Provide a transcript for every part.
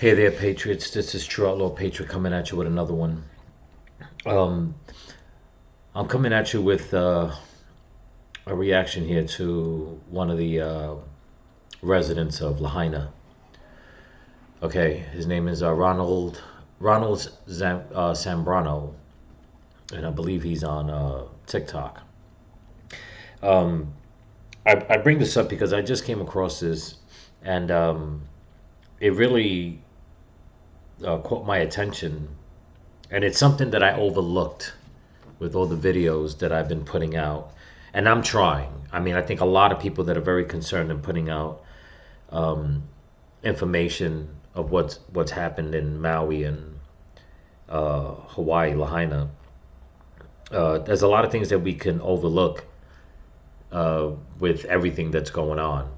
Hey there, Patriots. This is True Outlaw Patriot coming at you with another one. Um, I'm coming at you with a reaction here to one of the residents of Lahaina. Okay, his name is Ronald Sambrano, and I believe he's on TikTok. Um, I bring this up because I just came across this, and it really caught my attention, and it's something that I overlooked with all the videos that I've been putting out. And I'm trying. I mean, I think a lot of people that are very concerned in putting out um, information of what's happened in Maui and Hawaii, Lahaina. There's a lot of things that we can overlook with everything that's going on.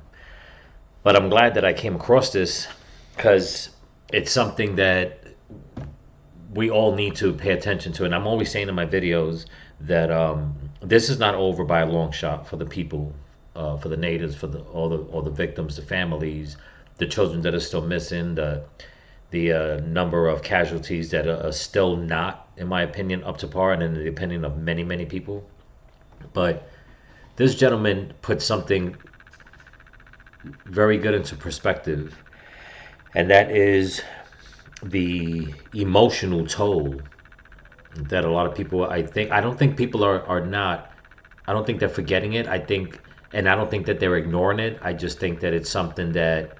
But I'm glad that I came across this because it's something that we all need to pay attention to. And I'm always saying in my videos that this is not over by a long shot for the people, for the natives, for all the victims, the families, the children that are still missing, the number of casualties that are still not, in my opinion, up to par, and in the opinion of many people. But this gentleman put something very good into perspective, and that is the emotional toll that a lot of people, I don't think people are not, I don't think they're forgetting it. And I don't think that they're ignoring it. I just think that it's something that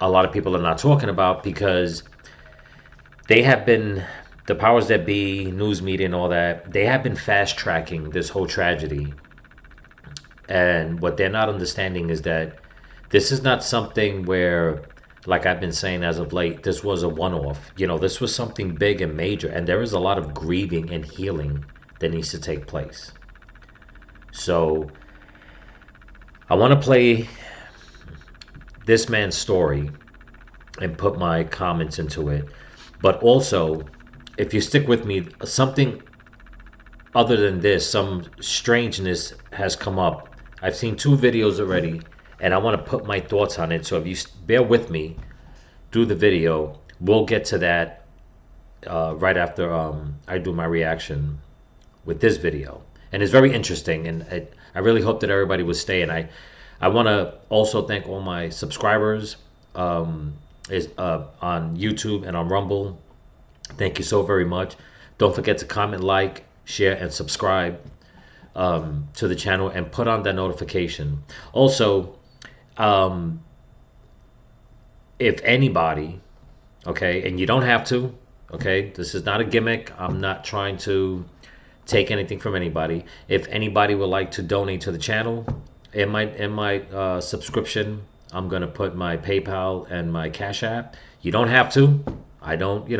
a lot of people are not talking about because they have been, the powers that be, news media and all that, they have been fast tracking this whole tragedy. And what they're not understanding is that this is not something where, like I've been saying as of late, this was a one-off. This was something big and major, and there is a lot of grieving and healing that needs to take place. So I want to play this man's story and put my comments into it. But also, if you stick with me, something other than this, some strangeness has come up. I've seen 2 videos already, and I want to put my thoughts on it. So if you bear with me through the video, we'll get to that right after I do my reaction with this video. And it's very interesting, and I really hope that everybody will stay. And I want to also thank all my subscribers on YouTube and on Rumble. Thank you so very much. Don't forget to comment, like, share, and subscribe to the channel, and put on that notification. Also, if anybody, okay, and you don't have to, okay, this is not a gimmick. I'm not trying to take anything from anybody. If anybody would like to donate to the channel, in my subscription, I'm gonna put my PayPal and my Cash App. You don't have to. I don't,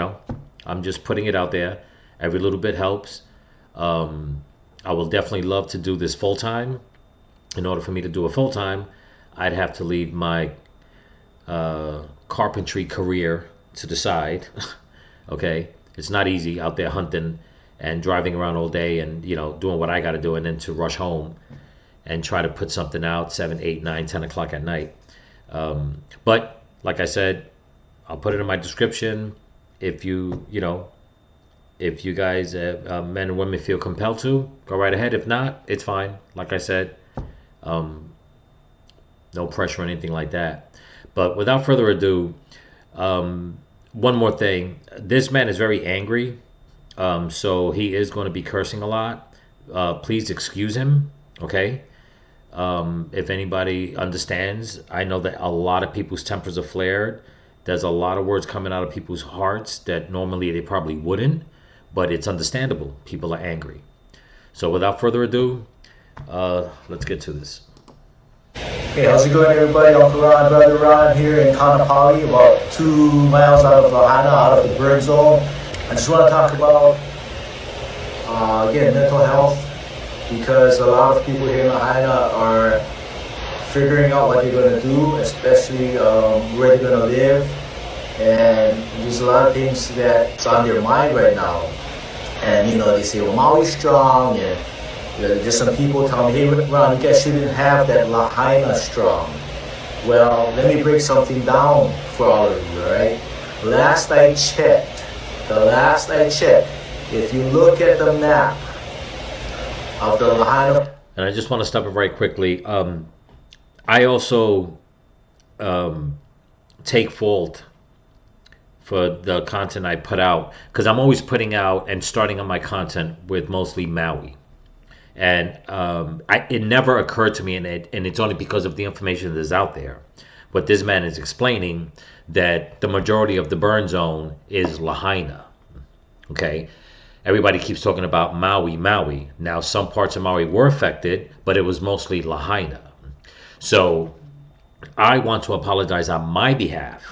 I'm just putting it out there. Every little bit helps. I will definitely love to do this full time. In order for me to do it full time, I'd have to leave my carpentry career to the side. Okay, it's not easy out there hunting and driving around all day and doing what I got to do, and then to rush home and try to put something out 7, 8, 9, 10 o'clock at night. But like I said, I'll put it in my description. If if you guys, men and women, feel compelled to, go right ahead. If not, it's fine. Like I said, no pressure or anything like that. But without further ado, one more thing. This man is very angry, so he is going to be cursing a lot. Please excuse him, okay? If anybody understands, I know that a lot of people's tempers are flared. There's a lot of words coming out of people's hearts that normally they probably wouldn't, but it's understandable. People are angry. So without further ado, let's get to this. Hey, how's it going, everybody? Uncle Ron, Brother Ron here in Kaanapali, about 2 miles out of Lahaina, out of the bird zone. I just want to talk about, again, mental health, because a lot of people here in Lahaina are figuring out what they're going to do, especially where they're going to live. And there's a lot of things that's on their mind right now. And, they say, well, Maui's strong, and there's some people telling me, hey, Ron, you guys shouldn't have that Lahaina strong. Well, let me break something down for all of you, right? Last I checked, the last I checked, if you look at the map of the Lahaina. And I just want to stop it right quickly. I also um, take fault for the content I put out because I'm always putting out and starting on my content with mostly Maui. And it never occurred to me, and it's only because of the information that is out there. What this man is explaining that the majority of the burn zone is Lahaina. Okay, everybody keeps talking about Maui, Maui. Now, some parts of Maui were affected, but it was mostly Lahaina. So I want to apologize on my behalf,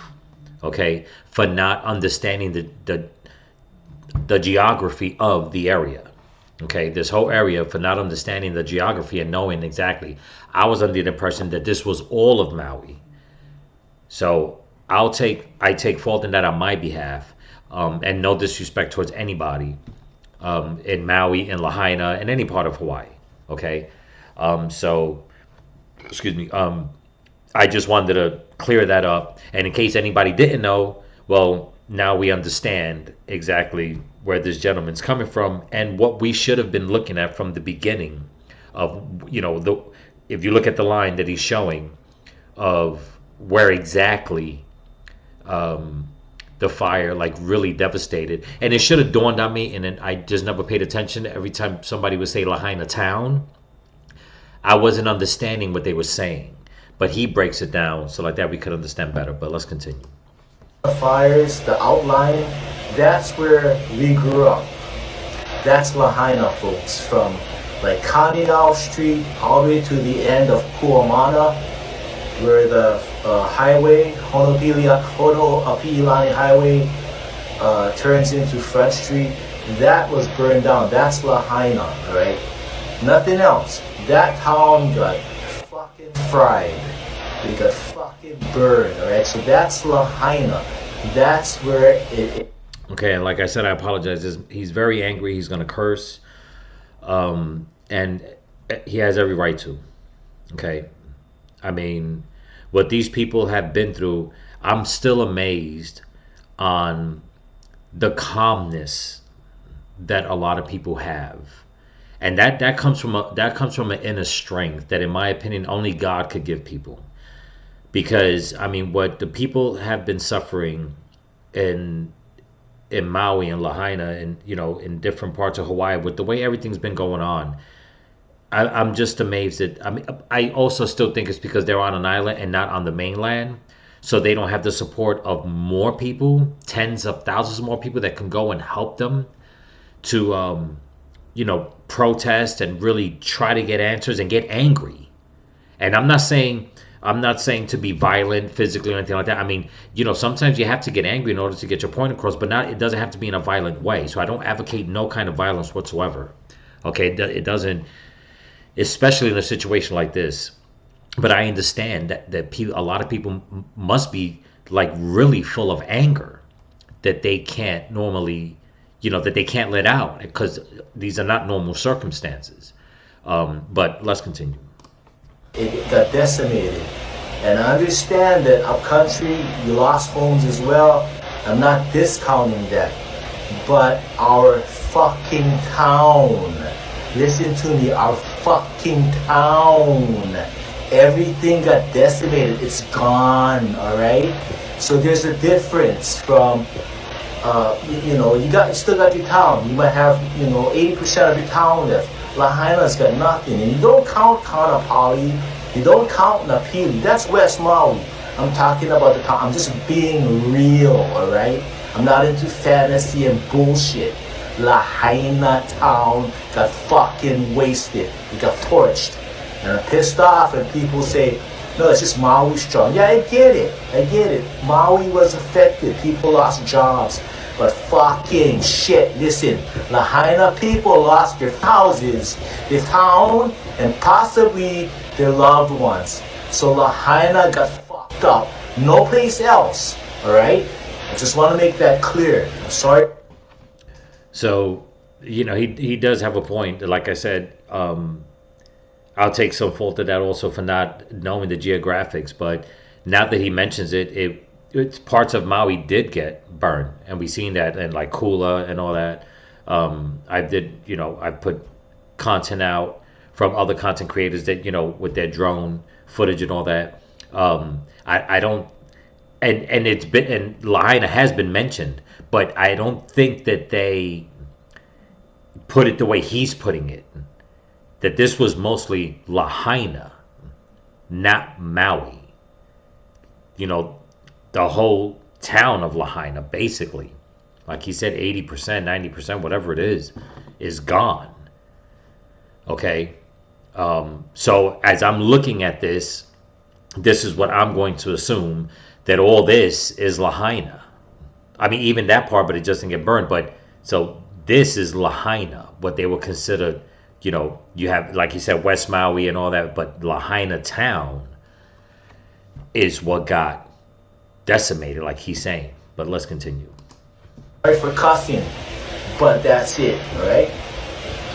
okay, for not understanding the geography of the area. Okay, this whole area, for not understanding the geography and knowing exactly. I was under the impression that this was all of Maui. So I take fault in that on my behalf, and no disrespect towards anybody in Maui and Lahaina and any part of Hawaii. Okay, so excuse me. I just wanted to clear that up, and in case anybody didn't know, well, now we understand exactly where this gentleman's coming from and what we should have been looking at from the beginning of, the if you look at the line that he's showing of where exactly the fire like really devastated. And it should have dawned on me, and then I just never paid attention. Every time somebody would say Lahaina town, I wasn't understanding what they were saying, but he breaks it down so like that we could understand better. But let's continue. The fires, the outline, that's where we grew up. That's Lahaina, folks, from like Kaneau Street all the way to the end of Kuamana, where the highway, Honoapi'ilani Highway, turns into Front Street. That was burned down. That's Lahaina, right? Nothing else. That town got fucking fried. They got fucking burned, alright? So that's Lahaina. That's where it. Okay, and like I said, I apologize. He's very angry. He's going to curse. And he has every right to. Okay? I mean, what these people have been through, I'm still amazed on the calmness that a lot of people have. And that comes from an inner strength that, in my opinion, only God could give people. Because I mean, what the people have been suffering in Maui and Lahaina and in different parts of Hawaii with the way everything's been going on, I'm just amazed that. I mean, I also still think it's because they're on an island and not on the mainland, so they don't have the support of more people, tens of thousands more people that can go and help them to protest and really try to get answers and get angry. And I'm not saying to be violent physically or anything like that. I mean, sometimes you have to get angry in order to get your point across, but it doesn't have to be in a violent way. So I don't advocate no kind of violence whatsoever. Okay, it doesn't, especially in a situation like this. But I understand that a lot of people must be like really full of anger that they can't normally, that they can't let out because these are not normal circumstances. But let's continue. It got decimated. And I understand that up country, you lost homes as well. I'm not discounting that. But our fucking town, listen to me, our fucking town, everything got decimated. It's gone, alright? So there's a difference from, you still got your town. You might have, 80% of your town left. Lahaina's got nothing. And you don't count Kaanapali, you don't count Napili. That's West Maui. I'm talking about the town. I'm just being real, alright? I'm not into fantasy and bullshit. Lahaina town got fucking wasted. It got torched. And I'm pissed off when people say, no, it's just Maui strong. Yeah, I get it. Maui was affected. People lost jobs. But fucking shit, listen, Lahaina people lost their houses, their town, and possibly their loved ones. So Lahaina got fucked up. No place else, alright? I just want to make that clear. I'm sorry. So, he does have a point. Like I said, I'll take some fault of that also for not knowing the geographics. But now that he mentions it, it's parts of Maui did get burned, and we seen that in like Kula and all that. I did, I put content out from other content creators that with their drone footage and all that. I don't, and it's been, and Lahaina has been mentioned, but I don't think that they put it the way he's putting it. That this was mostly Lahaina, not Maui. The whole town of Lahaina, basically, like he said, 80%, 90%, whatever it is gone. Okay. So as I'm looking at this is what I'm going to assume, that all this is Lahaina. I mean, even that part, but it just didn't get burned. But so this is Lahaina, what they would consider, you have, like you said, West Maui and all that, but Lahaina town is what got decimated, like he's saying. But let's continue. Sorry for cussing, but that's it, all right?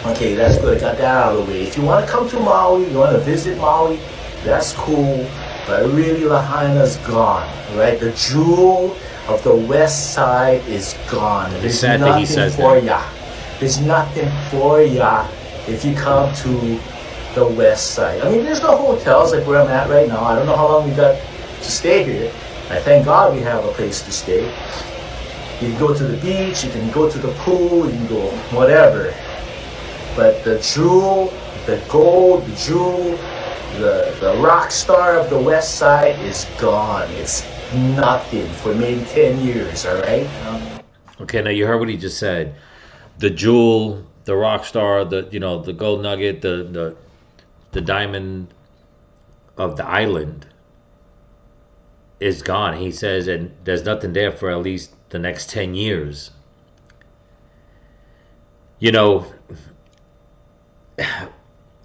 Okay, that's good. I got that out of the way. If you want to come to Maui, you want to visit Maui, that's cool. But really, Lahaina's gone, all right? The jewel of the west side is gone. There's nothing for ya. There's nothing for ya if you come to the west side. I mean, there's no hotels like where I'm at right now. I don't know how long we got to stay here. I thank God we have a place to stay. You can go to the beach, you can go to the pool, you can go whatever. But the jewel, the gold, the jewel, the rock star of the west side is gone. It's nothing for maybe 10 years, all right? Okay, now you heard what he just said. The jewel, the rock star, the gold nugget, the diamond of the island is gone. He says, and there's nothing there for at least the next 10 years.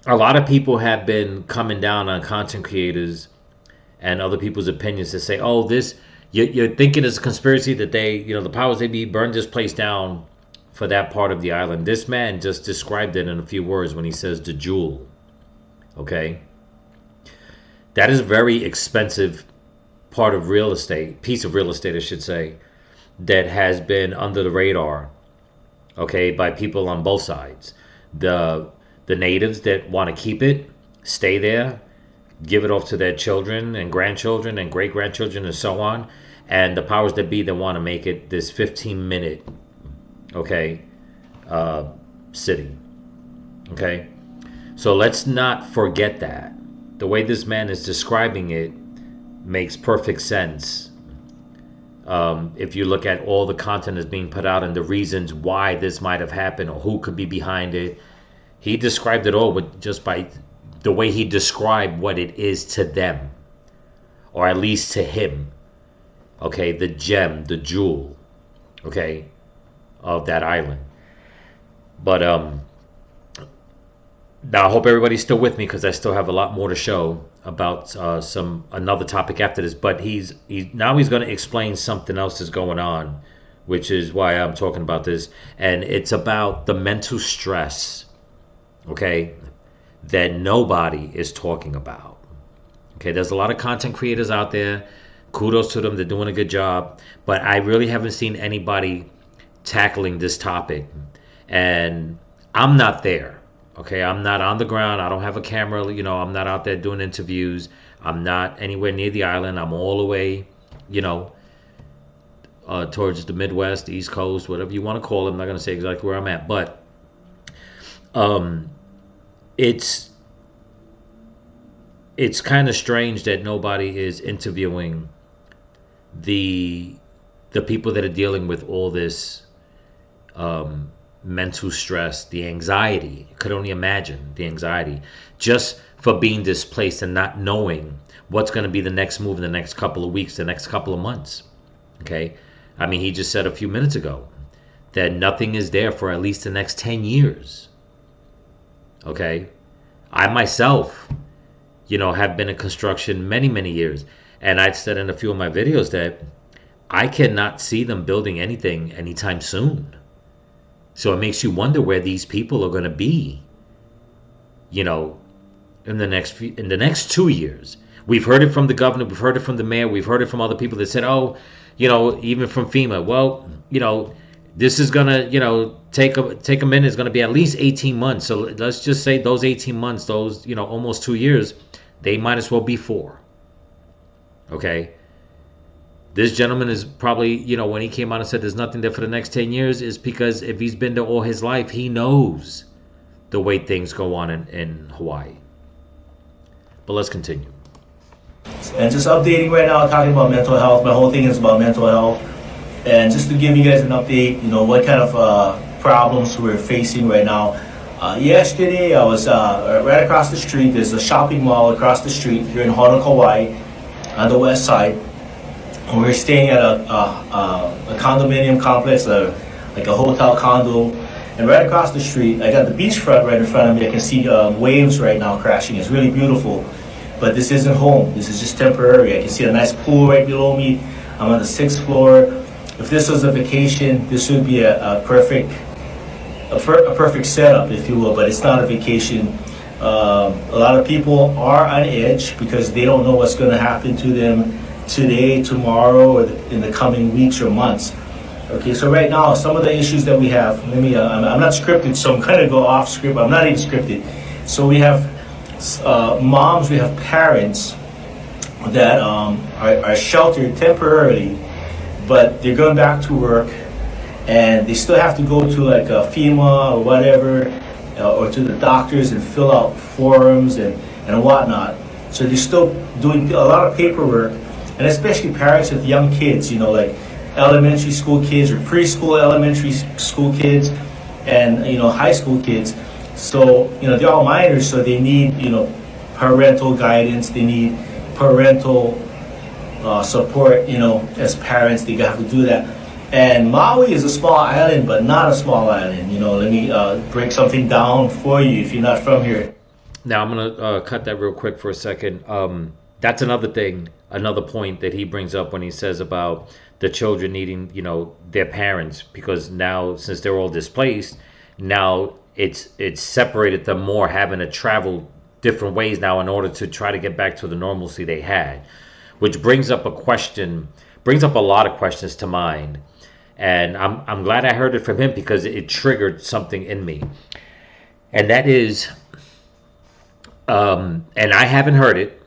A lot of people have been coming down on content creators and other people's opinions to say, oh, you're thinking it's a conspiracy that they, the powers that be burned this place down for that part of the island. This man just described it in a few words when he says the jewel. Okay? That is a very expensive part of real estate, piece of real estate, I should say, that has been under the radar, okay, by people on both sides. The natives that want to keep it, stay there, give it off to their children and grandchildren and great-grandchildren and so on, and the powers that be that want to make it this 15-minute, okay, city, okay? So let's not forget that. The way this man is describing it makes perfect sense. If you look at all the content that's being put out and the reasons why this might have happened or who could be behind it, he described it all with just by the way he described what it is to them, or at least to him. Okay, the gem, the jewel, okay, of that island. But now I hope everybody's still with me because I still have a lot more to show about another topic after this. But he's going to explain something else that's going on, which is why I'm talking about this, and it's about the mental stress, okay, that nobody is talking about. Okay, there's a lot of content creators out there. Kudos to them, they're doing a good job. But I really haven't seen anybody tackling this topic, and I'm not there. Okay, I'm not on the ground. I don't have a camera. I'm not out there doing interviews. I'm not anywhere near the island. I'm all the way, towards the Midwest, East Coast, whatever you want to call it. I'm not going to say exactly where I'm at, but it's kind of strange that nobody is interviewing the people that are dealing with all this mental stress, the anxiety. I could only imagine the anxiety just for being displaced and not knowing what's going to be the next move in the next couple of weeks, the next couple of months. Okay, I mean, he just said a few minutes ago that nothing is there for at least the next 10 years. Okay, I myself, have been in construction many years, and I've said in a few of my videos that I cannot see them building anything anytime soon. So it makes you wonder where these people are going to be, in the next 2 years. We've heard it from the governor, we've heard it from the mayor, we've heard it from other people that said, oh, even from FEMA, well, this is gonna, take a minute. It's gonna be at least 18 months. So let's just say those 18 months, those, almost 2 years, they might as well be 4. Okay. This gentleman is probably, when he came out and said there's nothing there for the next 10 years, is because if he's been there all his life, he knows the way things go on in Hawaii. But let's continue. And just updating right now, talking about mental health. My whole thing is about mental health. And just to give you guys an update, what kind of problems we're facing right now. Yesterday, I was right across the street. There's a shopping mall across the street here in Honolulu, Hawaii, on the west side. And we're staying at a condominium complex, like a hotel condo. And right across the street, I got the beachfront right in front of me. I can see waves right now crashing. It's really beautiful. But this isn't home. This is just temporary. I can see a nice pool right below me. I'm on the 6th floor. If this was a vacation, this would be a perfect setup, if you will. But it's not a vacation. A lot of people are on edge because they don't know what's going to happen to them today, tomorrow, or in the coming weeks or months. Okay, so right now, some of the issues that we have, I'm not scripted, so I'm going to go off script. I'm not even scripted. So we have moms, we have parents that are sheltered temporarily, but they're going back to work, and they still have to go to like a FEMA or whatever, or to the doctors and fill out forms and whatnot. So they're still doing a lot of paperwork, and especially parents with young kids, like elementary school kids or preschool, elementary school kids, and high school kids. So they're all minors, so they need parental guidance. They need parental support. As parents, they have to do that. And Maui is a small island, but not a small island. Let me break something down for you if you're not from here. Now I'm gonna cut that real quick for a second. That's another thing, another point that he brings up when he says about the children needing, their parents, because now since they're all displaced, now it's separated them more, having to travel different ways now in order to try to get back to the normalcy they had, which brings up a lot of questions to mind. And I'm glad I heard it from him because it triggered something in me. And that is, and I haven't heard it.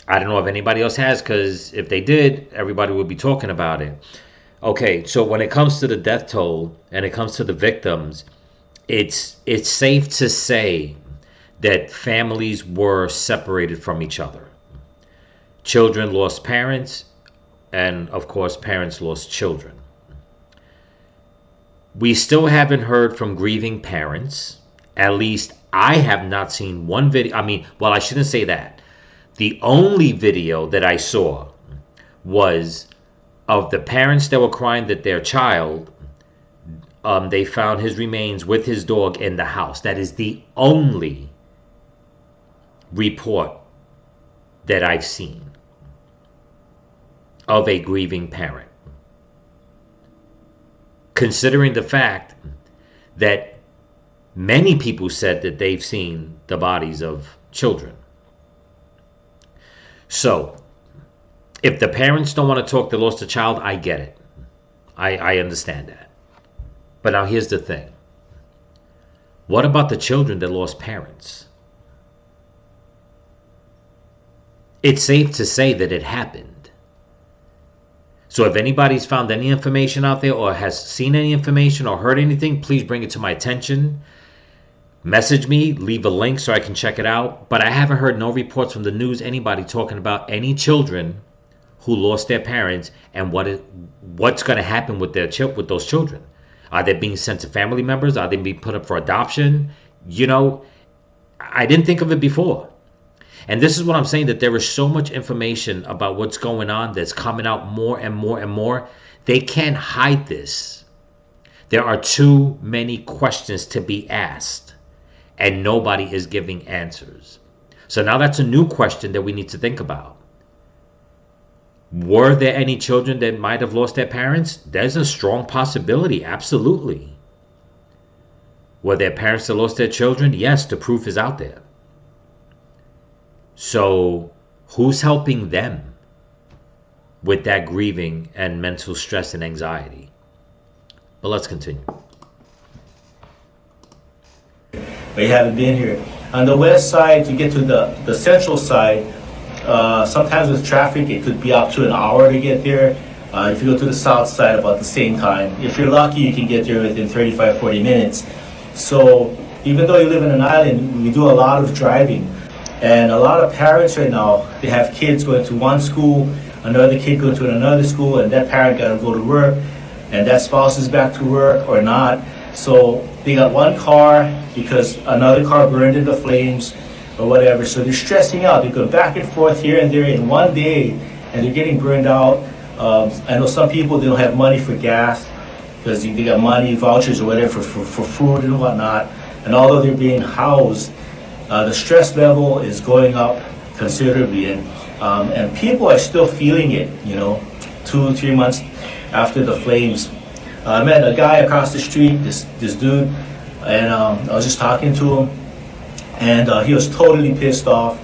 I don't know if anybody else has, because if they did, everybody would be talking about it. Okay, so when it comes to the death toll and it comes to the victims, it's safe to say that families were separated from each other. Children lost parents, and of course, parents lost children. We still haven't heard from grieving parents. At least I have not seen one video. I shouldn't say that. The only video that I saw was of the parents that were crying that their child, they found his remains with his dog in the house. That is the only report that I've seen of a grieving parent. Considering the fact that many people said that they've seen the bodies of children. So, if the parents don't want to talk, they lost a child, I get it. I understand that. But now here's the thing. What about the children that lost parents? It's safe to say that it happened. So if anybody's found any information out there or has seen any information or heard anything, please bring it to my attention. Message me, leave a link so I can check it out. But I haven't heard no reports from the news, anybody talking about any children who lost their parents and what's going to happen with those children. Are they being sent to family members? Are they being put up for adoption? I didn't think of it before. And this is what I'm saying, that there is so much information about what's going on that's coming out more and more and more. They can't hide this. There are too many questions to be asked, and nobody is giving answers. So now that's a new question that we need to think about. Were there any children that might have lost their parents? There's a strong possibility, absolutely. Were there parents that lost their children? Yes, the proof is out there. So who's helping them with that grieving and mental stress and anxiety? But let's continue. But you haven't been here. On the west side, to get to the central side, sometimes with traffic, it could be up to an hour to get there. If you go to the south side, about the same time. If you're lucky, you can get there within 35, 40 minutes. So even though you live in an island, we do a lot of driving. And a lot of parents right now, they have kids going to one school, another kid going to another school, and that parent got to go to work, and that spouse is back to work or not. So they got one car because another car burned in the flames or whatever. So they're stressing out. They go back and forth here and there in one day, and they're getting burned out. I know some people, they don't have money for gas because they got money, vouchers or whatever for food and whatnot. And although they're being housed, the stress level is going up considerably. And people are still feeling it, 2-3 months after the flames. I met a guy across the street, this dude, and I was just talking to him, and he was totally pissed off.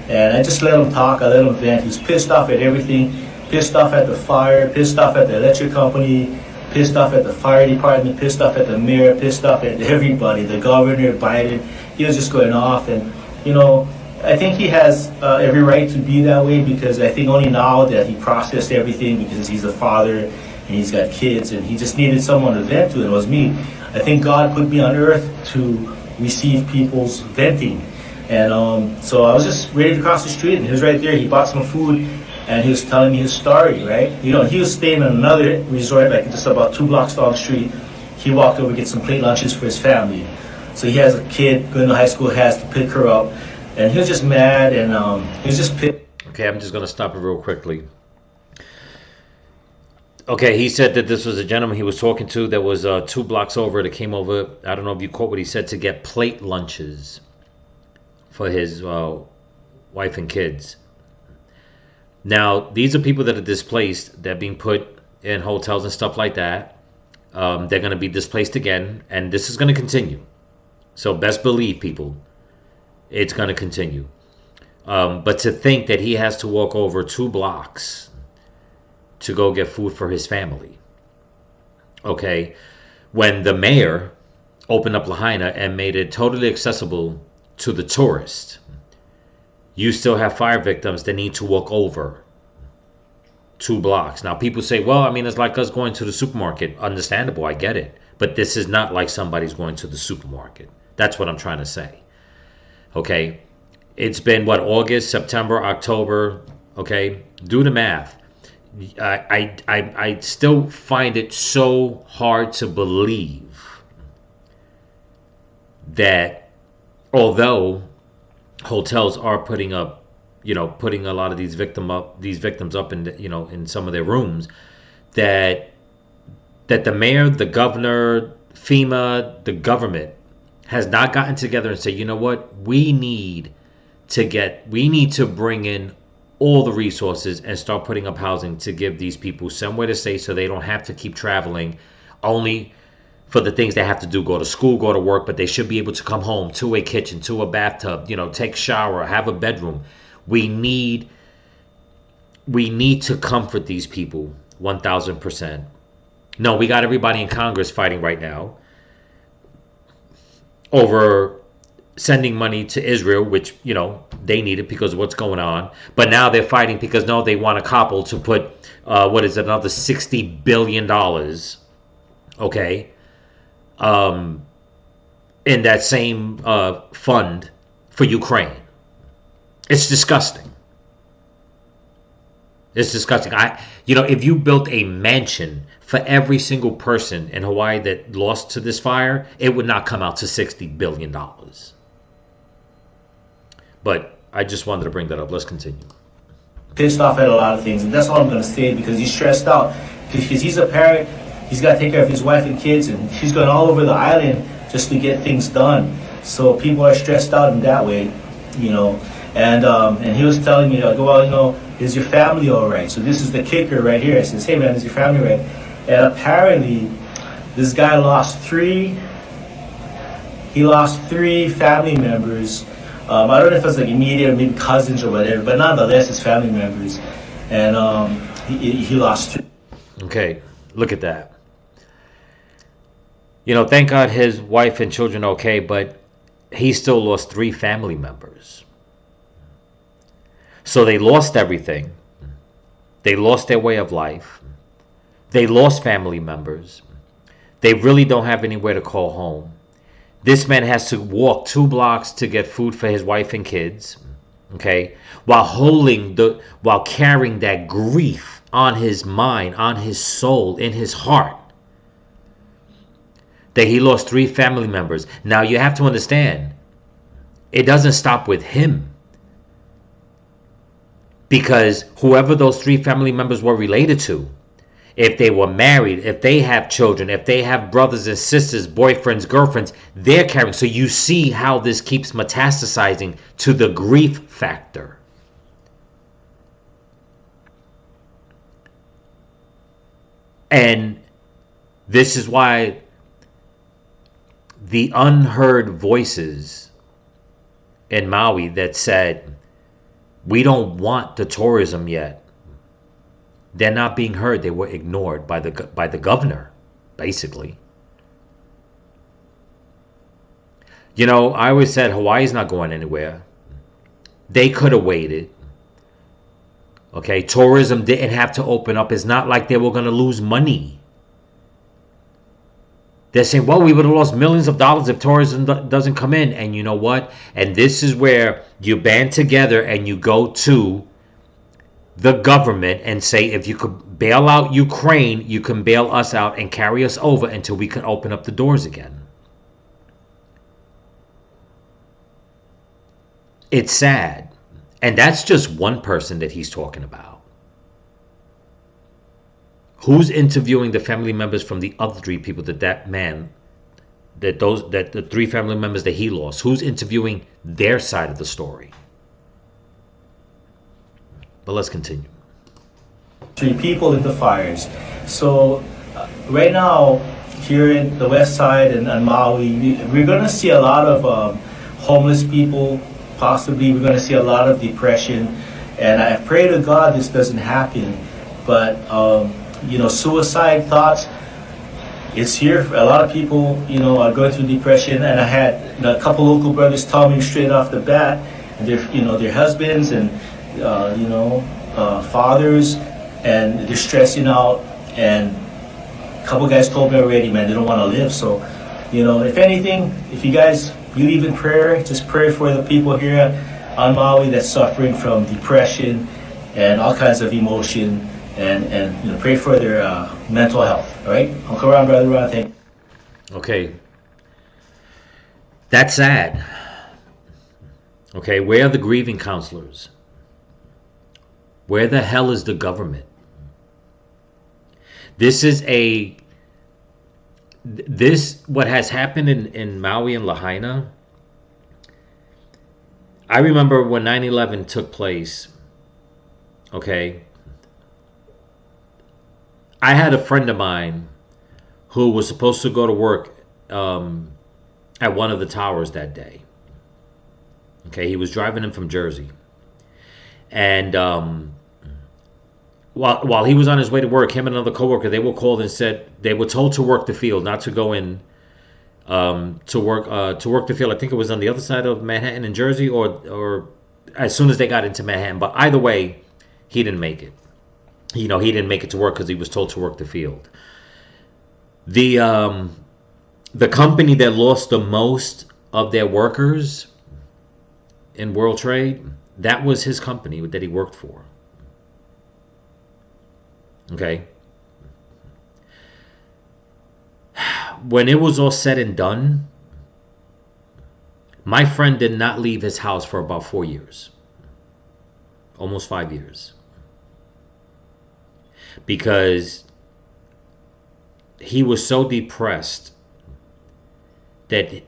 And I just let him talk, I let him vent. He was pissed off at everything, pissed off at the fire, pissed off at the electric company, pissed off at the fire department, pissed off at the mayor, pissed off at everybody, the governor, Biden. He was just going off. And, I think he has every right to be that way, because I think only now that he processed everything, because he's a father and he's got kids, and he just needed someone to vent to, and it was me. I think God put me on earth to receive people's venting. And so I was just ready to cross the street, and he was right there. He bought some food, and he was telling me his story, right? He was staying in another resort, like just about 2 blocks down the street. He walked over to get some plate lunches for his family. So he has a kid going to high school, has to pick her up. And he was just mad, and he was just pissed. Okay, I'm just going to stop it real quickly. Okay, he said that this was a gentleman he was talking to that was 2 blocks over that came over. I don't know if you caught what he said, to get plate lunches for his wife and kids. Now, these are people that are displaced. They're being put in hotels and stuff like that. They're going to be displaced again, and this is going to continue. So best believe, people, it's going to continue. But to think that he has to walk over 2 blocks to go get food for his family. Okay, when the mayor opened up Lahaina and made it totally accessible to the tourist, you still have fire victims that need to walk over 2 blocks. Now, people say, well, I mean, it's like us going to the supermarket. Understandable, I get it. But this is not like somebody's going to the supermarket. That's what I'm trying to say. Okay, it's been, August, September, October. Okay, do the math. I still find it so hard to believe that although hotels are putting a lot of these victims up in in some of their rooms, that the mayor, the governor, FEMA, the government has not gotten together and said, you know what, we need to bring in all the resources and start putting up housing to give these people somewhere to stay, so they don't have to keep traveling only for the things they have to do, go to school, go to work, but they should be able to come home to a kitchen, to a bathtub, take a shower, have a bedroom. We need to comfort these people 1,000%. No, we got everybody in Congress fighting right now over sending money to Israel, which, they need it because of what's going on. But now they're fighting because, no, they want a couple to put, another $60 billion, okay, in that same fund for Ukraine. It's disgusting. It's disgusting. If you built a mansion for every single person in Hawaii that lost to this fire, it would not come out to $60 billion. But I just wanted to bring that up. Let's continue. Pissed off at a lot of things, and that's all I'm going to say, because he's stressed out. Because he's a parent, he's got to take care of his wife and kids, and he's going all over the island just to get things done. So people are stressed out in that way, And he was telling me, I go, well, is your family all right? So this is the kicker right here. I says, hey man, is your family right? And apparently, this guy lost three family members I don't know if it's like immediate or maybe cousins or whatever, but nonetheless, it's family members. And he lost two. Okay, look at that. Thank God his wife and children are okay, but he still lost 3 family members. So they lost everything. They lost their way of life. They lost family members. They really don't have anywhere to call home. This man has to walk 2 blocks to get food for his wife and kids, okay? While carrying that grief on his mind, on his soul, in his heart, that he lost 3 family members. Now you have to understand, it doesn't stop with him. Because whoever those 3 family members were related to, if they were married, if they have children, if they have brothers and sisters, boyfriends, girlfriends, they're carrying. So you see how this keeps metastasizing to the grief factor. And this is why the unheard voices in Maui that said, we don't want the tourism yet, they're not being heard. They were ignored by the governor, basically. I always said Hawaii's not going anywhere. They could have waited. Okay, tourism didn't have to open up. It's not like they were going to lose money. They're saying, well, we would have lost millions of dollars if tourism doesn't come in. And you know what? And this is where you band together and you go to the government and say, if you could bail out Ukraine, you can bail us out and carry us over until we can open up the doors again. It's sad. And that's just one person that he's talking about. Who's interviewing the family members from the other 3 people that the 3 family members that he lost? Who's interviewing their side of the story? But let's continue. 3 people in the fires. So right now, here in the west side and Maui, we're going to see a lot of homeless people. Possibly we're going to see a lot of depression. And I pray to God this doesn't happen. But, suicide thoughts, it's here. A lot of people, are going through depression. And I had a couple local brothers tell me straight off the bat, and their husbands and fathers, and they're stressing out. And a couple guys told me already, man, they don't want to live. So, if anything, if you guys believe in prayer, just pray for the people here on Maui that's suffering from depression and all kinds of emotion, and pray for their mental health. All right, Uncle Ron, Brother Ron, thank you. Okay, that's sad. Okay, where are the grieving counselors? Where the hell is the government? What has happened in Maui and Lahaina, I remember when 9/11 took place, okay, I had a friend of mine who was supposed to go to work at one of the towers that day. Okay, he was driving in from Jersey. And while he was on his way to work, him and another coworker, they were called and said they were told to work the field, not to go in to work the field. I think it was on the other side of Manhattan in Jersey, or as soon as they got into Manhattan. But either way, he didn't make it. He didn't make it to work because he was told to work the field. The company that lost the most of their workers in World Trade, that was his company that he worked for. Okay. When it was all said and done, my friend did not leave his house for about 4 years. Almost 5 years. Because he was so depressed that he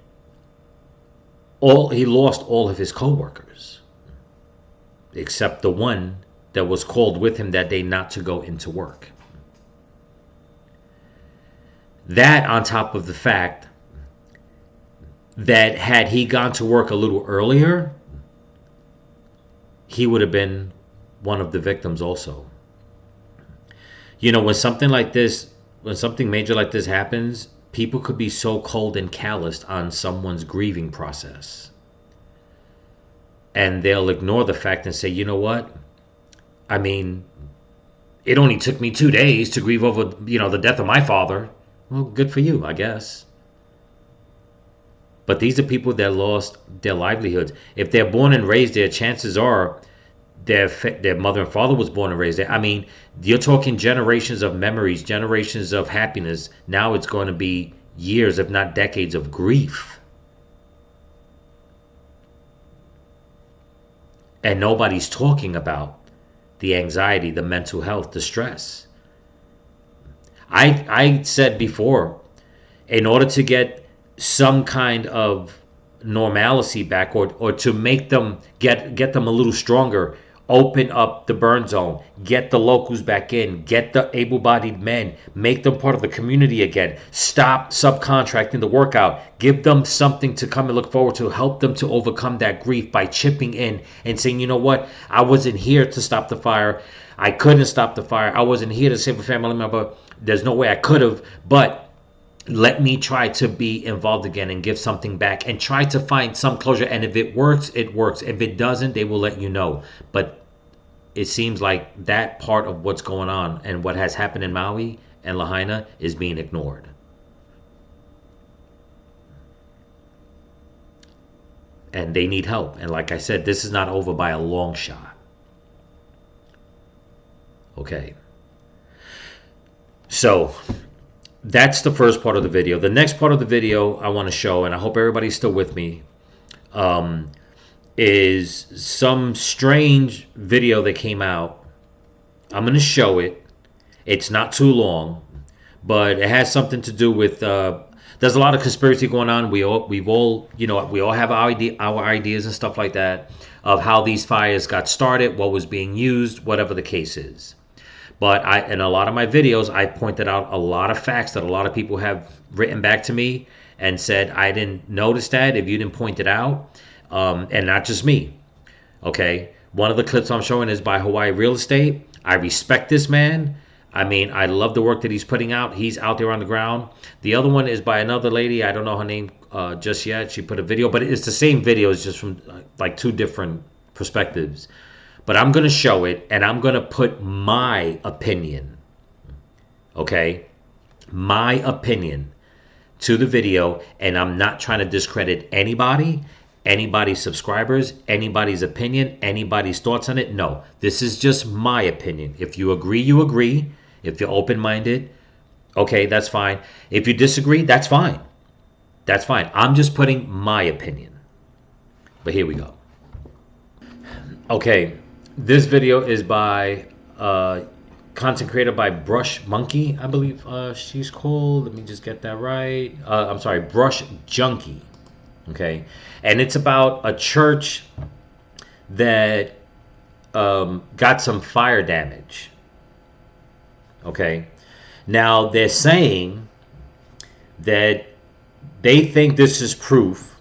lost all of his coworkers, except the one that was called with him that day not to go into work. That on top of the fact that had he gone to work a little earlier, he would have been one of the victims also. You know, when something major like this happens, people could be so cold and calloused on someone's grieving process. And they'll ignore the fact and say, you know what? I mean, it only took me 2 days to grieve over, the death of my father. Well, good for you, I guess. But these are people that lost their livelihoods. If they're born and raised there, chances are their mother and father was born and raised there. I mean, you're talking generations of memories, generations of happiness. Now it's going to be years, if not decades, of grief. And nobody's talking about the anxiety, the mental health, the stress. I said before, in order to get some kind of normalcy back, or to make them get them a little stronger, open up the burn zone, get the locals back in, get the able-bodied men, make them part of the community again, stop subcontracting the workout, give them something to come and look forward to, help them to overcome that grief by chipping in and saying, you know what, I wasn't here to stop the fire, I couldn't stop the fire, I wasn't here to save a family member, there's no way I could have, but let me try to be involved again and give something back and try to find some closure. And if it works, it works. If it doesn't, they will let you know. But it seems like that part of what's going on and what has happened in Maui and Lahaina is being ignored. And they need help. And like I said, this is not over by a long shot. Okay. So that's the first part of the video. The next part of the video I want to show, and I hope everybody's still with me, is some strange video that came out. I'm going to show it. It's not too long, but it has something to do with. There's a lot of conspiracy going on. We all have our ideas and stuff like that of how these fires got started, what was being used, whatever the case is. But in a lot of my videos, I pointed out a lot of facts that a lot of people have written back to me and said, I didn't notice that if you didn't point it out. And not just me. Okay. One of the clips I'm showing is by Hawaii Real Estate. I respect this man. I mean, I love the work that he's putting out. He's out there on the ground. The other one is by another lady. I don't know her name just yet. She put a video, but it's the same video. It's just from like two different perspectives. But I'm going to show it, and I'm going to put my opinion, okay, my opinion to the video, and I'm not trying to discredit anybody, anybody's subscribers, anybody's opinion, anybody's thoughts on it. No, this is just my opinion. If you agree, you agree. If you're open-minded, okay, that's fine. If you disagree, that's fine. That's fine. I'm just putting my opinion. But here we go. Okay. This video is by content creator by Brush Monkey, I believe she's called. Let me just get that right. I'm sorry, Brush Junkie. Okay, and it's about a church that got some fire damage. Okay, now they're saying that they think this is proof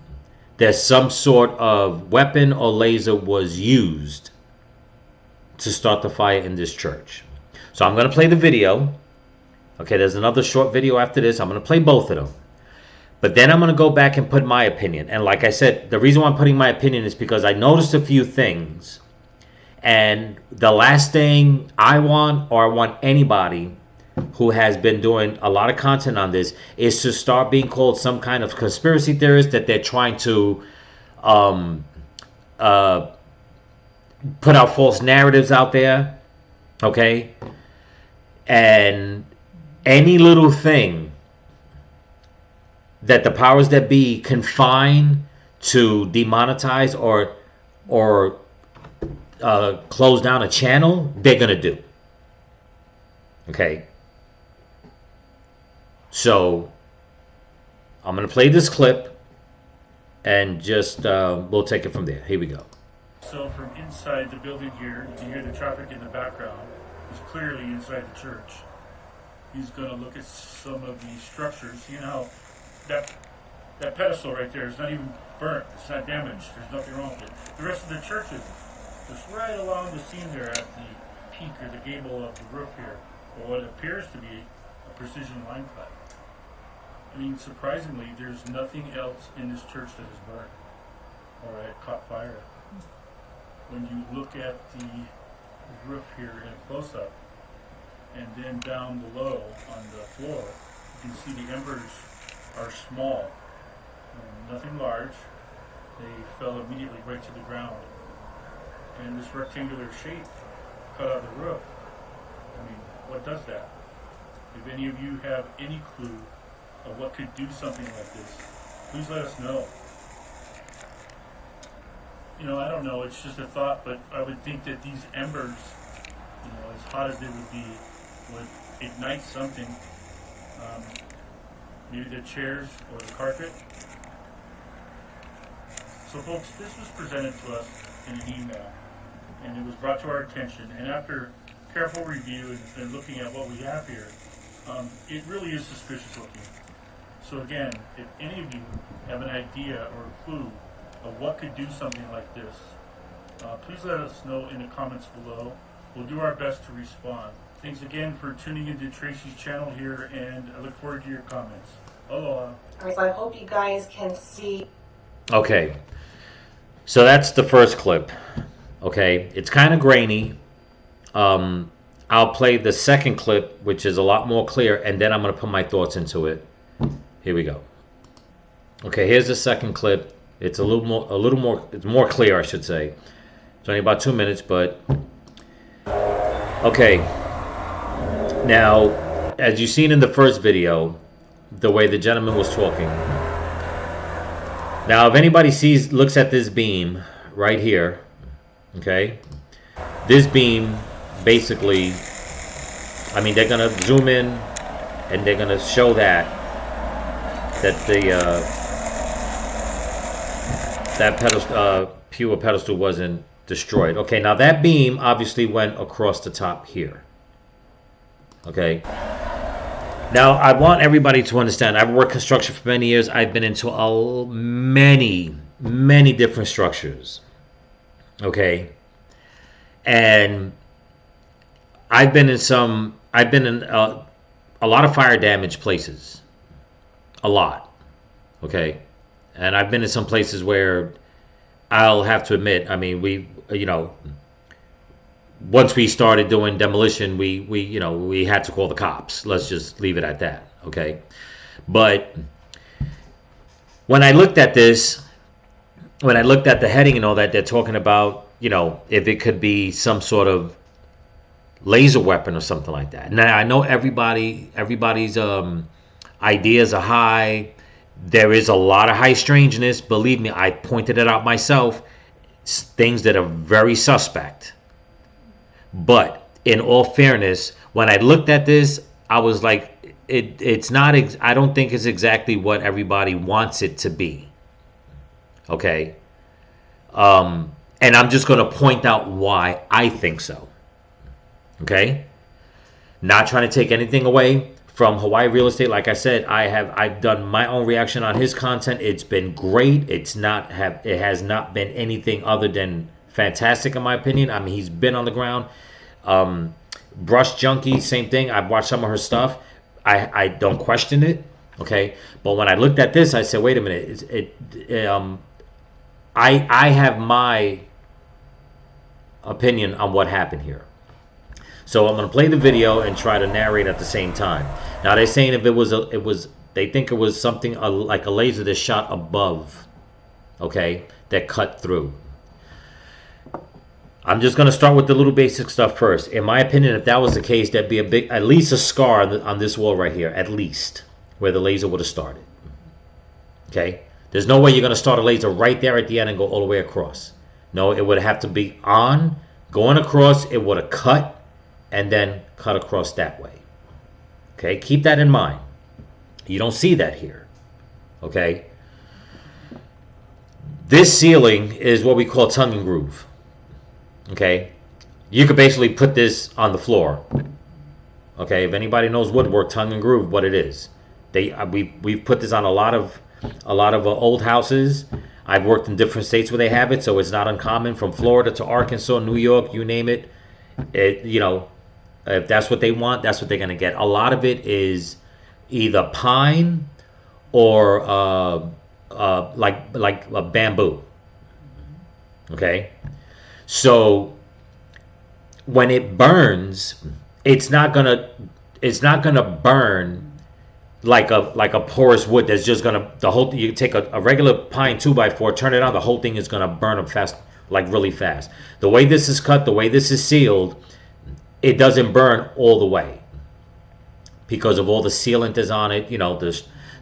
that some sort of weapon or laser was used to start the fire in this church. So I'm going to play the video. Okay, there's another short video after this. I'm going to play both of them. But then I'm going to go back and put my opinion. And like I said, the reason why I'm putting my opinion is because I noticed a few things. And the last thing I want anybody who has been doing a lot of content on this is to start being called some kind of conspiracy theorist that they're trying to put out false narratives out there, okay? And any little thing that the powers that be can find to demonetize or close down a channel, they're gonna do. Okay? So I'm gonna play this clip and just we'll take it from there. Here we go. So from inside the building here, you can hear the traffic in the background. He's clearly inside the church. He's going to look at some of the structures. You know, that pedestal right there is not even burnt. It's not damaged. There's nothing wrong with it. The rest of the church is. Just right along the seam there at the peak or the gable of the roof here, or what appears to be a precision line cut. I mean, surprisingly, there's nothing else in this church that is burned or had caught fire. When you look at the roof here in a close-up, and then down below on the floor, you can see the embers are small, nothing large. They fell immediately right to the ground. And this rectangular shape cut out the roof, I mean, what does that? If any of you have any clue of what could do something like this, please let us know. You know, I don't know, it's just a thought, but I would think that these embers, you know, as hot as they would be, would ignite something. Maybe the chairs or the carpet. So folks, this was presented to us in an email, and it was brought to our attention, and after careful review and looking at what we have here, it really is suspicious looking. So again, if any of you have an idea or a clue of what could do something like this, please let us know in the comments below. We'll do our best to respond. Thanks again for tuning into Tracy's channel here, and I look forward to your comments. Aloha. Alright, so I hope you guys can see. Okay, so that's the first clip. Okay, it's kind of grainy. I'll play the second clip, which is a lot more clear, and then I'm going to put my thoughts into it. Here we go. Okay, here's the second clip. It's it's more clear, I should say. It's only about 2 minutes, but okay. Now, as you've seen in the first video, the way the gentleman was talking. Now, if anybody looks at this beam right here, okay, this beam basically, I mean, they're gonna zoom in and they're gonna show that that pure pedestal wasn't destroyed. Okay, now that beam obviously went across the top here. Okay. Now, I want everybody to understand, I've worked construction for many years. I've been into many different structures. Okay. And I've been in a lot of fire damaged places. A lot. Okay. And I've been in some places where I'll have to admit, I mean, once we started doing demolition, we had to call the cops. Let's just leave it at that, okay? But when I looked at this, when I looked at the heading and all that, they're talking about, if it could be some sort of laser weapon or something like that. Now, I know everybody's ideas are high. There is a lot of high strangeness. Believe me, I pointed it out myself. Things that are very suspect. But in all fairness, when I looked at this, I was like, it's not. I don't think it's exactly what everybody wants it to be. Okay. And I'm just going to point out why I think so. Okay. Not trying to take anything away from Hawaii Real Estate. Like I said, I've done my own reaction on his content. It's been great. It has not been anything other than fantastic in my opinion. I mean, he's been on the ground. Brush Junkie, same thing. I've watched some of her stuff. I don't question it. Okay. But when I looked at this, I said, wait a minute. I have my opinion on what happened here. So I'm going to play the video and try to narrate at the same time. Now they're saying if they think it was something like a laser that shot above, okay, that cut through. I'm just going to start with the little basic stuff first. In my opinion, if that was the case, there'd be at least a scar on this wall right here, at least, where the laser would have started. Okay? There's no way you're going to start a laser right there at the end and go all the way across. No, it would have to be going across, it would have cut, and then cut across that way. Okay? Keep that in mind. You don't see that here. Okay? This ceiling is what we call tongue and groove. Okay, you could basically put this on the floor. Okay, if anybody knows woodwork, tongue and groove, what it is, we've put this on a lot of old houses. I've worked in different states where they have it, so it's not uncommon. From Florida to Arkansas, New York, you name it. If that's what they want, that's what they're going to get. A lot of it is either pine or like a bamboo. Okay, so when it burns, it's not gonna burn like a porous wood that's just gonna the whole. You take a regular pine 2x4, turn it on, the whole thing is gonna burn up fast, like really fast. The way this is cut, the way this is sealed, it doesn't burn all the way because of all the sealant is on it.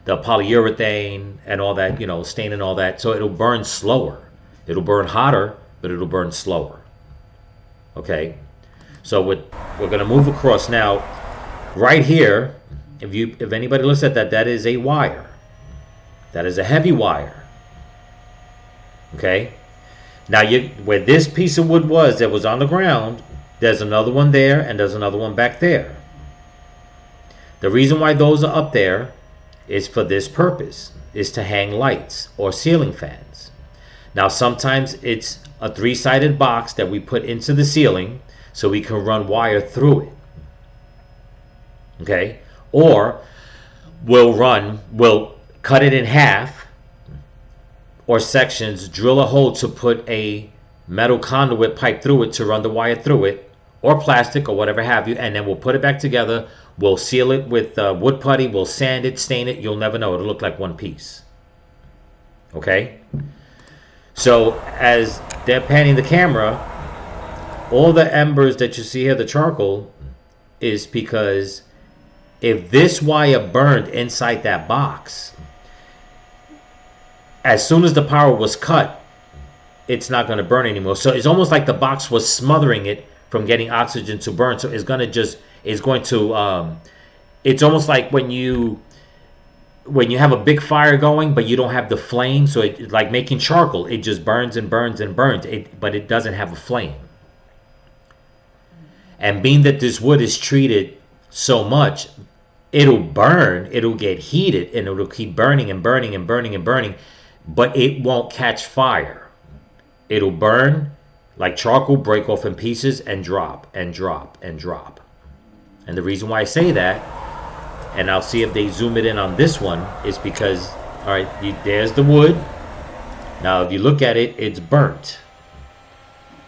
The polyurethane and all that. Stain and all that. So it'll burn slower. It'll burn hotter, but it'll burn slower. Okay. So we're going to move across now. Right here, if anybody looks at that, that is a wire. That is a heavy wire. Okay. Now where this piece of wood was that was on the ground, there's another one there and there's another one back there. The reason why those are up there is for this purpose, is to hang lights or ceiling fans. Now sometimes it's a 3-sided box that we put into the ceiling so we can run wire through it. Okay? Or we'll cut it in half or sections, drill a hole to put a metal conduit pipe through it to run the wire through it, or plastic or whatever have you, and then we'll put it back together. We'll seal it with wood putty, we'll sand it, stain it, you'll never know, it'll look like one piece. Okay? So as they're panning the camera, all the embers that you see here, the charcoal, is because if this wire burned inside that box, as soon as the power was cut, it's not going to burn anymore. So it's almost like the box was smothering it from getting oxygen to burn. So it's almost like when you have a big fire going, but you don't have the flame. So it's like making charcoal. It just burns and burns and burns, but it doesn't have a flame. And being that this wood is treated so much, it'll burn, it'll get heated, and it'll keep burning and burning and burning and burning, but it won't catch fire. It'll burn like charcoal, break off in pieces, and drop and drop and drop. And the reason why I say that, and I'll see if they zoom it in on this one, is because, all right, there's the wood. Now, if you look at it, it's burnt.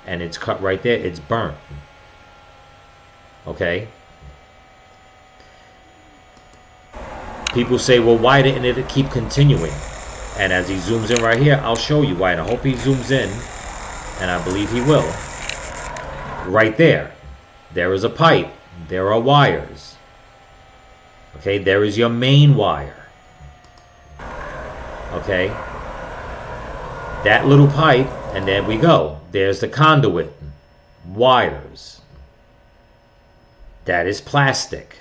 And it's cut right there. It's burnt. Okay? People say, well, why didn't it keep continuing? And as he zooms in right here, I'll show you why. And I hope he zooms in. And I believe he will. Right there. There is a pipe. There are wires. Okay, there is your main wire. Okay. That little pipe, and there we go. There's the conduit. Wires. That is plastic.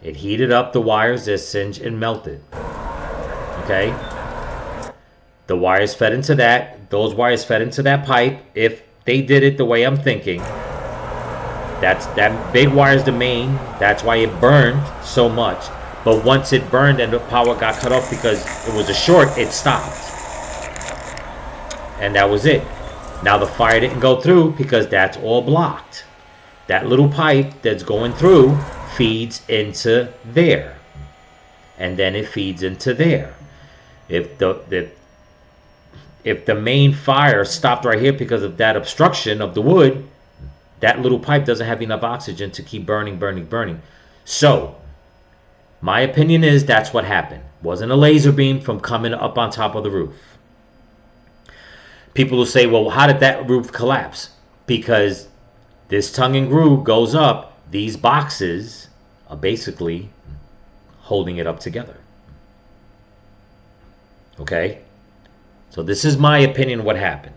It heated up the wires, they're singed and melted. Okay. The wires fed into that. Those wires fed into that pipe. If they did it the way I'm thinking, that big wire is the main. That's why it burned so much. But once it burned and the power got cut off because it was a short, it stopped. And that was it. Now the fire didn't go through because that's all blocked. That little pipe that's going through feeds into there. And then it feeds into there. If the main fire stopped right here because of that obstruction of the wood, that little pipe doesn't have enough oxygen to keep burning, burning, burning. So, my opinion is that's what happened. Wasn't a laser beam from coming up on top of the roof. People will say, well, how did that roof collapse? Because this tongue and groove goes up. These boxes are basically holding it up together. Okay? So this is my opinion what happened.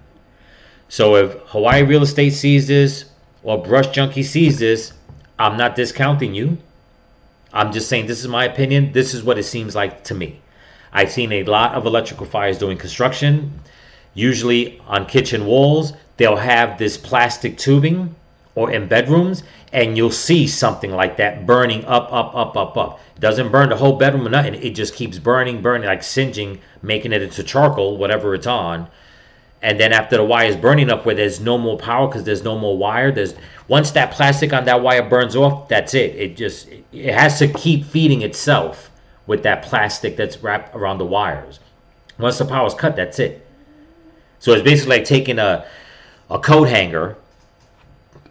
So if Hawaii Real Estate sees this, or Brush Junkie sees this, I'm not discounting you. I'm just saying this is my opinion. This is what it seems like to me. I've seen a lot of electrical fires doing construction. Usually on kitchen walls, they'll have this plastic tubing or in bedrooms, and you'll see something like that burning up, up, up, up, up. It doesn't burn the whole bedroom or nothing. It just keeps burning, burning, like singeing, making it into charcoal, whatever it's on. And then after the wire is burning up where there's no more power because there's no more wire, once that plastic on that wire burns off, that's it. It has to keep feeding itself with that plastic that's wrapped around the wires. Once the power is cut, that's it. So it's basically like taking a coat hanger.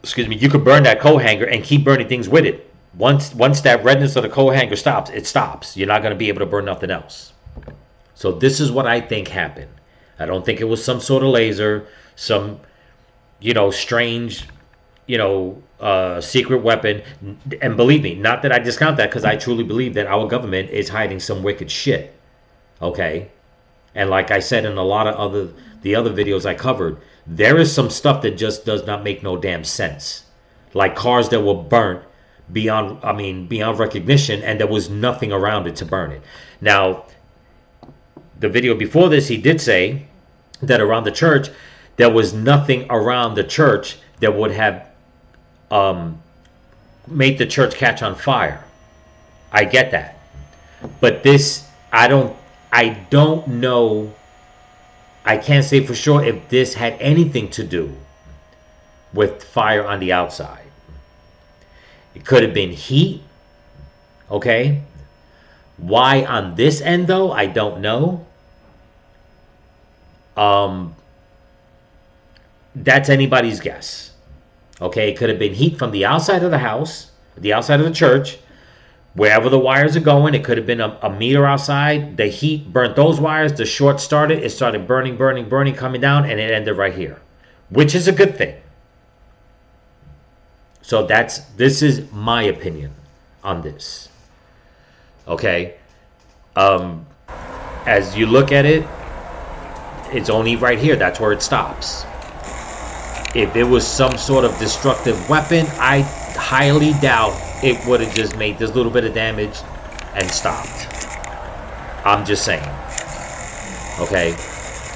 Excuse me. You could burn that coat hanger and keep burning things with it. Once that redness of the coat hanger stops, it stops. You're not going to be able to burn nothing else. So this is what I think happened. I don't think it was some sort of laser, some, strange, secret weapon. And believe me, not that I discount that, because I truly believe that our government is hiding some wicked shit. Okay? And like I said in a lot of the other videos I covered, there is some stuff that just does not make no damn sense. Like cars that were burnt beyond recognition, and there was nothing around it to burn it. Now, the video before this, he did say that around the church, there was nothing around the church that would have made the church catch on fire. I get that. But this, I don't know. I can't say for sure if this had anything to do with fire on the outside. It could have been heat. Okay? Why on this end, though, I don't know. That's anybody's guess. Okay? It could have been heat from the outside of the house, the outside of the church, wherever the wires are going. It could have been a meter outside. The heat burnt those wires. The short started. It started burning, burning, burning, coming down, and it ended right here, which is a good thing. So this is my opinion on this. Okay? As you look at it, it's only right here. That's where it stops. If it was some sort of destructive weapon, I highly doubt it would have just made this little bit of damage and stopped. I'm just saying. Okay?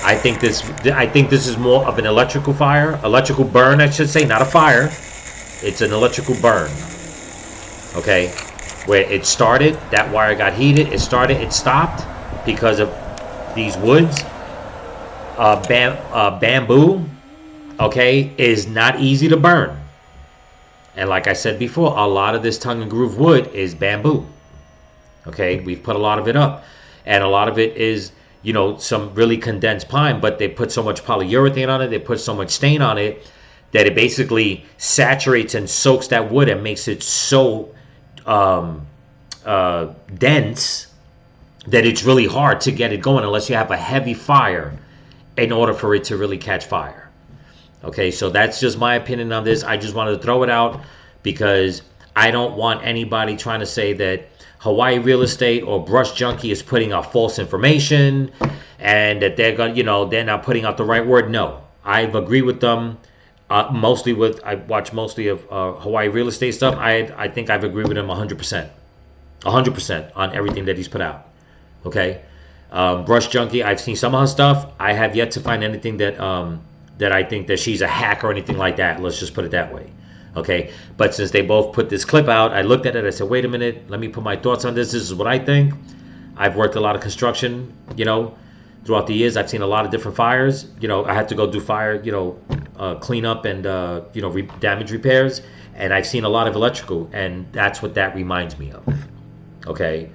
I think this is more of an electrical burn, I should say, not a fire. It's an electrical burn. Okay? Where it started, that wire got heated, it started, it stopped because of these woods. Bamboo, okay, is not easy to burn. And like I said before, a lot of this tongue and groove wood is bamboo. Okay, we've put a lot of it up. And a lot of it is, some really condensed pine, but they put so much polyurethane on it, they put so much stain on it, that it basically saturates and soaks that wood and makes it so dense that it's really hard to get it going unless you have a heavy fire in order for it to really catch fire. Okay, so that's just my opinion on this. I just wanted to throw it out because I don't want anybody trying to say that Hawaii Real Estate or Brush Junkie is putting out false information and that they're going, they're not putting out the right word. No, I've agreed with them. I watch mostly of Hawaii Real Estate stuff. I think I've agreed with him 100%. 100% on everything that he's put out. Okay? Brush Junkie, I've seen some of her stuff. I have yet to find anything that I think that she's a hack or anything like that. Let's just put it that way. Okay? But since they both put this clip out, I looked at it. I said, wait a minute. Let me put my thoughts on this. This is what I think. I've worked a lot of construction, throughout the years. I've seen a lot of different fires. I had to go do fire, cleanup and, damage repairs. And I've seen a lot of electrical. And that's what that reminds me of. Okay?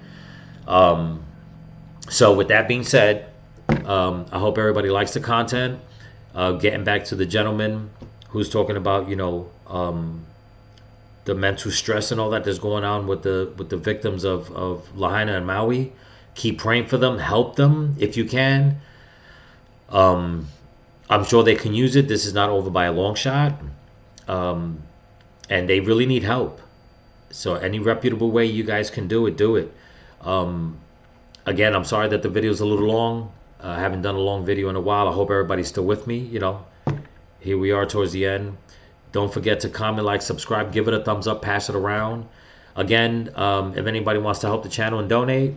So with that being said, I hope everybody likes the content. Getting back to the gentleman who's talking about, the mental stress and all that that's going on with the victims of Lahaina and Maui. Keep praying for them. Help them if you can. I'm sure they can use it. This is not over by a long shot. And they really need help. So any reputable way you guys can do it, do it. Again, I'm sorry that the video is a little long. I haven't done a long video in a while. I hope everybody's still with me. Here we are towards the end. Don't forget to comment, like, subscribe, give it a thumbs up, pass it around. Again, if anybody wants to help the channel and donate,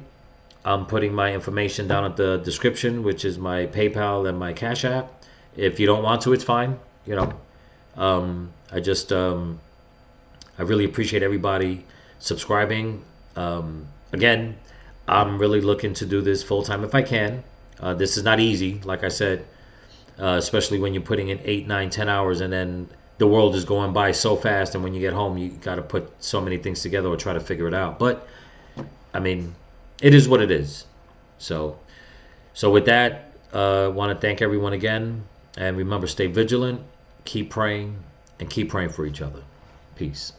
I'm putting my information down at the description, which is my PayPal and my Cash App. If you don't want to, it's fine. I just I really appreciate everybody subscribing. Again, I'm really looking to do this full time if I can. This is not easy, like I said, especially when you're putting in 8, 9, 10 hours, and then the world is going by so fast. And when you get home, you got to put so many things together or try to figure it out. But I mean, it is what it is. So, so with that, I want to thank everyone again, and remember, stay vigilant, keep praying, and keep praying for each other. Peace.